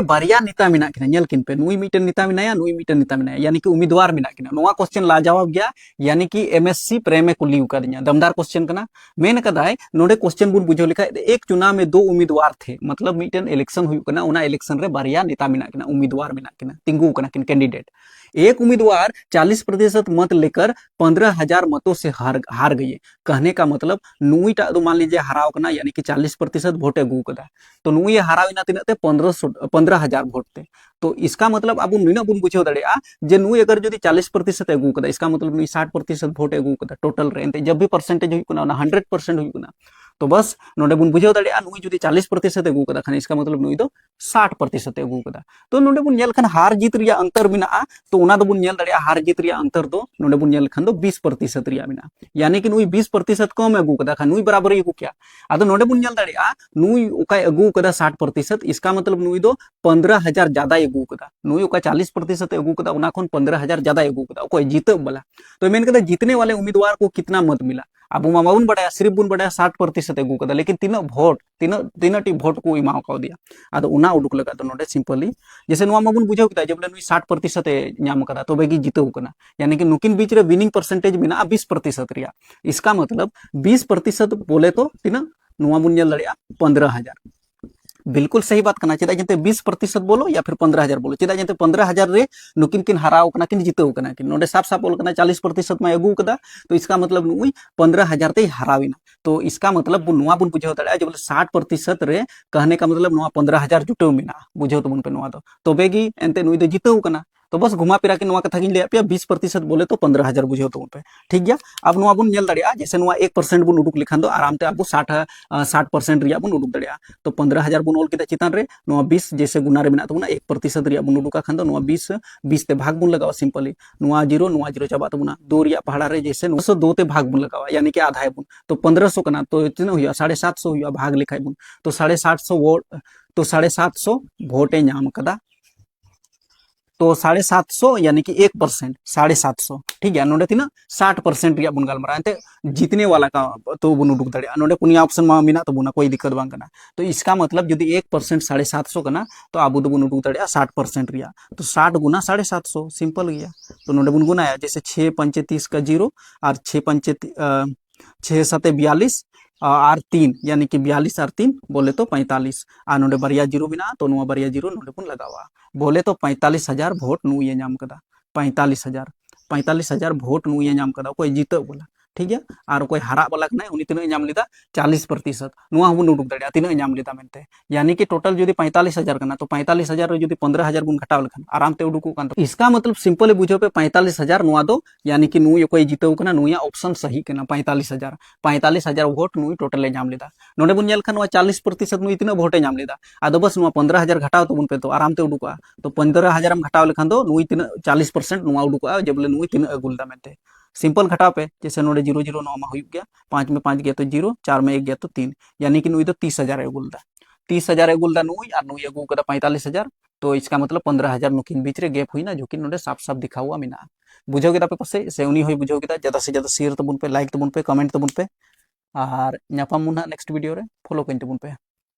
बारिया नेता मेना किना नेल किन पे नुई मीटर नेता मेनाया नुई मीटर नेता मेनाया यानी कि उम्मीदवार मेना किना नोआ क्वेश्चन लाजवाब गया यानी कि एमएससी प्रेमे कुली उकादिया दमदार क्वेश्चन कना मेन कदाय नोडे क्वेश्चन बुन बुझो लिखा एक चुनाव में दो उम्मीदवार थे मतलब मीटन इलेक्शन हुई कना उना इलेक्शन रे बारिया नेता मेना किना उम्मीदवार मेना किना तिंगु कना किन कैंडिडेट एक उम्मीदवार 40% मत लेकर 15,000 मतों से हार गई। कहने का मतलब नुईटा तो मान लीजिए हराव कना यानी कि 40% वोट अगू कदा तो नुई हराविना तिनाते 15,000 वोट थे। तो इसका मतलब अब नुना बुन बुझो दड़ेया जे नुई अगर जो 40% अगू कदा इसका मतलब नुई 60% वोट अगू कदा टोटल रे जब भी परसेंटेज हुई कना 100% हुई कना तो बस नोडे बुन बुझो दड़ेया नुई जो 40% अगू कदा खान इसका मतलब नुई दो 60% अगू कदा तो नोडे बुन नेल खान हार जीत रिया अंतर मेना तो उना दो बुन नेल दड़ेया हार जीत रिया अंतर दो नोडे बुन नेल खान दो 20% रिया मेना यानी कि नुई 20% कम अगू कदा खान नुई बराबर अगू क्या आदो नोडे बुन नेल दड़ेया नुई उका अगू कदा 60% इसका मतलब नुई दो 15,000 ज्यादा अगू कदा नुई उका 40% अगू कदा उना खन 15,000 ज्यादा अगू कदा कोई जीतब वाला तो मेन कदा जीतने वाले उम्मीदवार को कितना मत मिला अब मा बाबुन बड़ा सिर्फ बुन बड़ा 60% अगू कदा लेकिन तीन वोट तीन टी वोट को इमा का दिया आदो उना उडुक लगा तो नोडे सिंपली जैसे नुआ माबुन बुझाव किदा जब नुई 60% नाम कदा तो बेगी जीतव कना यानी कि नुकिन बीच रे विनिंग परसेंटेज मेना 20% रिया इसका मतलब 20% बोले तो तीना नुआ बुन नेल दड़िया 15,000 बिल्कुल सही बात करना चेदा जंते 20% बोलो या फिर 15,000 बोलो चेदा जंते 15,000 रे नुकिन किन हराव कना किन जीतव कना किन नोडे साफ साफ बोल कना 40% में अगू कदा तो इसका मतलब नुई 15,000 ते हराविना तो इसका मतलब नुआ बुन बुझाव दड़िया जब 60% रे कहने का मतलब नुआ 15,000 जुटव मेना बुझाव तबुन पे नुआ दो तो बेगी एंते नुई दो जीतव कना तो बस घुमा फिरा के कथा लिया पे 20% बोले तो 15,000 बुझे तो पे ठीक गया अब नुआ बुन नेल दड़िया जैसे नुआ 1% बुन उडुक लिखान दो आराम ते अब 60% रिया बुन उडुक दड़िया तो 15,000 बुन ओल किदा चितान रे नुआ 20 जैसे गुना रे मेना तबुना 1% रिया बुन उडुका खान दो नुआ 20 ते भाग बुन लगावा सिंपली नुआ जीरो चाबा तबुना 2 रिया पहाड़ा रे जैसे 902 ते भाग बुन लगावा यानी कि आधा बुन तो 1500 कना तो इतना हुआ 750 हुआ भाग लिखाई बुन तो 750 वोट तो 750 वोटे नाम कदा तो 750 यानी कि 1% 750 ठीक है नोडे तीना 60% रिया बुन गालमारा एंते जीतने वाला का तो बुन उडुक दड़िया नोडे पुनिया ऑप्शन मा मिना तो बुना कोई दिक्कत बांग कना तो इसका मतलब यदि 1% 750 कना तो आबू दो बुन उडुक दड़िया 60% रिया तो 60 गुना 750 सिंपल गया तो नोडे बुन गुनाया जैसे 6 पंचे 30 का 0 और 6 पंचे 6 सते 42 और 3 यानी कि 42 और 3 बोले तो 45 आ नोडे बरिया जीरो बिना तो नुआ बरिया जीरो नोडे बुन लगावा बोले तो 45,000 वोट नुए नाम कदा 45,000 वोट नुए नाम कदा कोई जीत बोला ठीक है और कोई हरा वाला कना उनी तीन नाम लेदा 40% नुआ बुन उडुक दड़िया तीन नाम लेदा मेनते यानी कि टोटल जो 45,000 कना तो 45,000 रे जो 15,000 बुन घटाव लखन आराम ते उडुकु कान इसका मतलब सिंपल बुझो पे 45,000 नुआ दो यानी कि नुई कोई जीतव कना नुया ऑप्शन सही कना 45,000 वोट नुई टोटल नाम लेदा नोडे बुन नेल खान 40% नुई तीन वोटे नाम लेदा आदो बस नुआ 15,000 घटाव तबुन पे तो आराम ते उडुका तो 15,000 हम घटाव लेखान दो नुई तीन 40% नुआ उडुका जब ले नुई तीन अगुलदा मेनते सिंपल घटाव पे जैसे नोडे 0 0 9 में हुई गया 5 में 5 गया तो 0 4 में 1 गया तो 3 यानी कि नुई तो 30,000 अगुलदा 30,000 अगुलदा नुई और नुई अगू कदा 45,000 तो इसका मतलब 15,000 नुकिन बीच रे गैप हुई ना जो कि नोडे साफ साफ दिखा हुआ मिना बुझो के पे पासे से उनी होई बुझो के ज्यादा से ज्यादा शेयर तबुन पे लाइक तबुन पे कमेंट तबुन पे और नापाम मुना नेक्स्ट वीडियो रे फॉलो कइन तबुन पे।